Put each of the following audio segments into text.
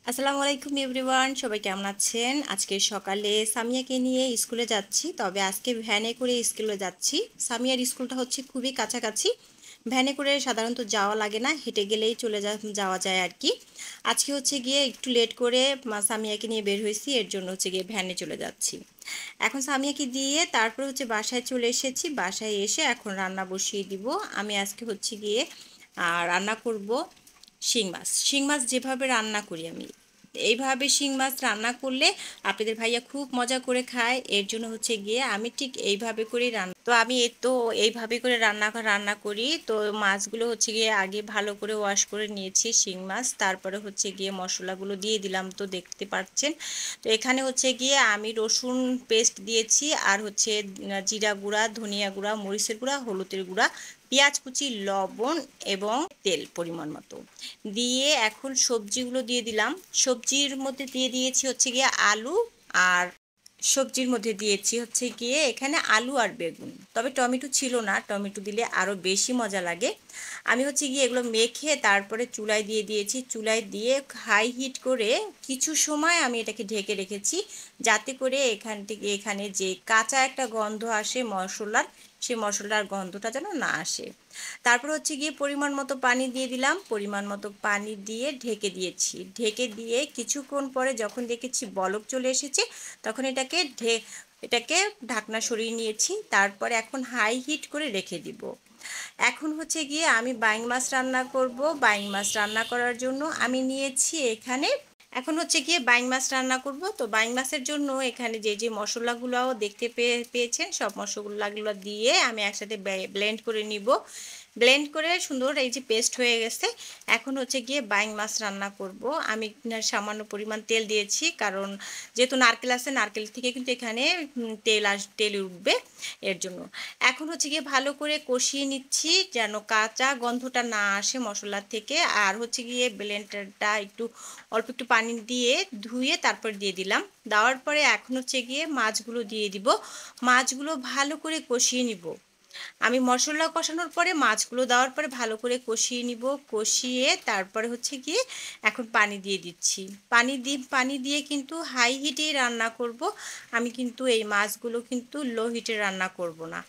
আসসালামু আলাইকুম এভরিওয়ান, সবাই কেমন আছেন? আজকে সকালে সামিয়াকে নিয়ে স্কুলে যাচ্ছি, তবে আজকে ভ্যানে করে স্কুলে যাচ্ছি। সামিয়ার স্কুলটা হচ্ছে খুবই কাছাকাছি, ভ্যানে করে সাধারণত যাওয়া লাগে না, হেঁটে গেলেই যাওয়া যায় আর কি। আজকে হচ্ছে গিয়ে একটু লেট করে সামিয়াকে নিয়ে বের হয়েছি, এর জন্য হচ্ছে গিয়ে ভ্যানে চলে যাচ্ছি। এখন সামিয়াকে দিয়ে তারপর হচ্ছে বাসায় চলে এসেছি। বাসায় এসে এখন রান্না বসিয়ে দিব। আমি আজকে হচ্ছে গিয়ে রান্না করব শিং মাছ যেভাবে রান্না করি আমি, এইভাবে শিং মাছ রান্না করলে আপনাদের ভাইয়া খুব মজা করে খায়। এর জন্য হচ্ছে গিয়ে আমি ঠিক এইভাবে করেই এইভাবে করে রান্না করি। তো মাছগুলো হচ্ছে গিয়ে আগে ভালো করে ওয়াশ করে নিয়েছি শিং মাছ, তারপরে হচ্ছে গিয়ে মশলাগুলো দিয়ে দিলাম, তো দেখতে পাচ্ছেন। তো এখানে হচ্ছে গিয়ে আমি রসুন পেস্ট দিয়েছি, আর হচ্ছে জিরা গুঁড়া, ধনিয়া গুঁড়া, মরিচের গুঁড়া, হলুদের গুঁড়া, পেঁয়াজ কুচি, লবণ এবং তেল পরিমাণ মতো দিয়ে এখন সবজিগুলো দিয়ে দিলাম। সবজির মধ্যে দিয়ে দিয়েছি হচ্ছে গিয়ে আলু, আর সবজির মধ্যে দিয়েছি হচ্ছে গিয়ে এখানে আলু আর বেগুন, তবে টমেটো ছিল না, টমেটো দিলে আরও বেশি মজা লাগে। আমি হচ্ছে গিয়ে এগুলো মেখে তারপরে চুলায় দিয়ে দিয়েছি। চুলায় দিয়ে হাই হিট করে কিছু সময় আমি এটাকে ঢেকে রেখেছি, যাতে করে এখানে যে কাঁচা একটা গন্ধ আসে মশলার, সেই মশলার গন্ধটা যেন না আসে। তারপর হচ্ছে গিয়ে পরিমাণ মতো পানি দিয়ে দিলাম, পরিমাণ মতো পানি দিয়ে ঢেকে দিয়েছি। ঢেকে দিয়ে কিছুক্ষণ পরে যখন দেখেছি বলক চলে এসেছে, তখন এটাকে ঢাকনা সরিয়ে নিয়েছি। তারপরে এখন হাই হিট করে রেখে দিব। এখন হচ্ছে গিয়ে আমি বাইং মাছ রান্না করব। বাইং মাছ রান্না করার জন্য আমি নিয়েছি এখানে, এখন হচ্ছে গিয়ে বাইং মাছ রান্না করব। তো বাইং মাছের জন্য এখানে যে যে মশলাগুলোও দেখতে পেয়েছেন, সব মশলাগুলো দিয়ে আমি একসাথে ব্লেন্ড করে নিব। ব্লেন্ড করে সুন্দর এই যে পেস্ট হয়ে গেছে। এখন হচ্ছে গিয়ে বাইং মাছ রান্না করব। আমি সামান্য পরিমাণ তেল দিয়েছি, কারণ যেহেতু নারকেল আছে, নারকেল থেকে কিন্তু এখানে তেল উঠবে, এর জন্য। এখন হচ্ছে গিয়ে ভালো করে কষিয়ে নিচ্ছি, যেন কাঁচা গন্ধটা না আসে মশলার থেকে। আর হচ্ছে গিয়ে ব্লেন্ডারটা অল্প একটু পানি দিয়ে ধুয়ে তারপর দিয়ে দিলাম। দেওয়ার পরে এখন হচ্ছে গিয়ে মাছগুলো দিয়ে দিব। মাছগুলো ভালো করে কষিয়ে নিব। আমি মশলা কষানোর পরে মাছগুলো দেওয়ার পরে ভালো করে কষিয়ে নিব। কষিয়ে তারপরে হচ্ছে গিয়ে এখন পানি দিয়ে দিচ্ছি। পানি দিয়ে কিন্তু হাই হিটেই রান্না করব। আমি কিন্তু এই মাছগুলো কিন্তু লো হিটে রান্না করব না।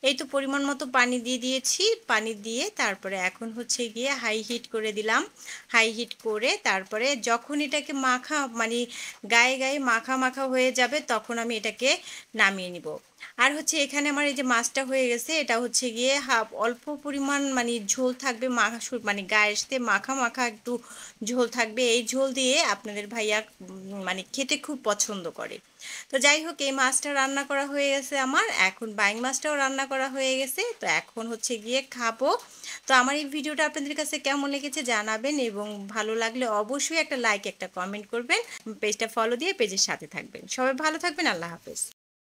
এই তো পরিমাণ মতো পানি দিয়ে দিয়েছি। পানি দিয়ে তারপরে এখন হচ্ছে গিয়ে হাই হিট করে দিলাম। হাই হিট করে তারপরে যখন এটাকে গায়ে গায়ে মাখা মাখা হয়ে যাবে, তখন আমি এটাকে নামিয়ে নিব। আর হচ্ছে এখানে আমার এই যে মাছটা হয়ে গেছে, এটা হচ্ছে গিয়ে অল্প পরিমাণ ঝোল থাকবে, গায়ের সাথে মাখা মাখা একটু ঝোল থাকবে। এই ঝোল দিয়ে আপনাদের ভাইয়া খেতে খুব পছন্দ করে। তো যাই হোক, এই মাছটা রান্না করা হয়ে গেছে আমার। এখন বাইং মাছটাও রান্না করা হয়ে গেছে। তো এখন হচ্ছে গিয়ে খাবো। তো আমার এই ভিডিওটা আপনাদের কাছে কেমন লেগেছে জানাবেন, এবং ভালো লাগলে অবশ্যই একটা লাইক, একটা কমেন্ট করবেন। পেজটা ফলো দিয়ে পেজের সাথে থাকবেন। সবাই ভালো থাকবেন। আল্লাহ হাফেজ।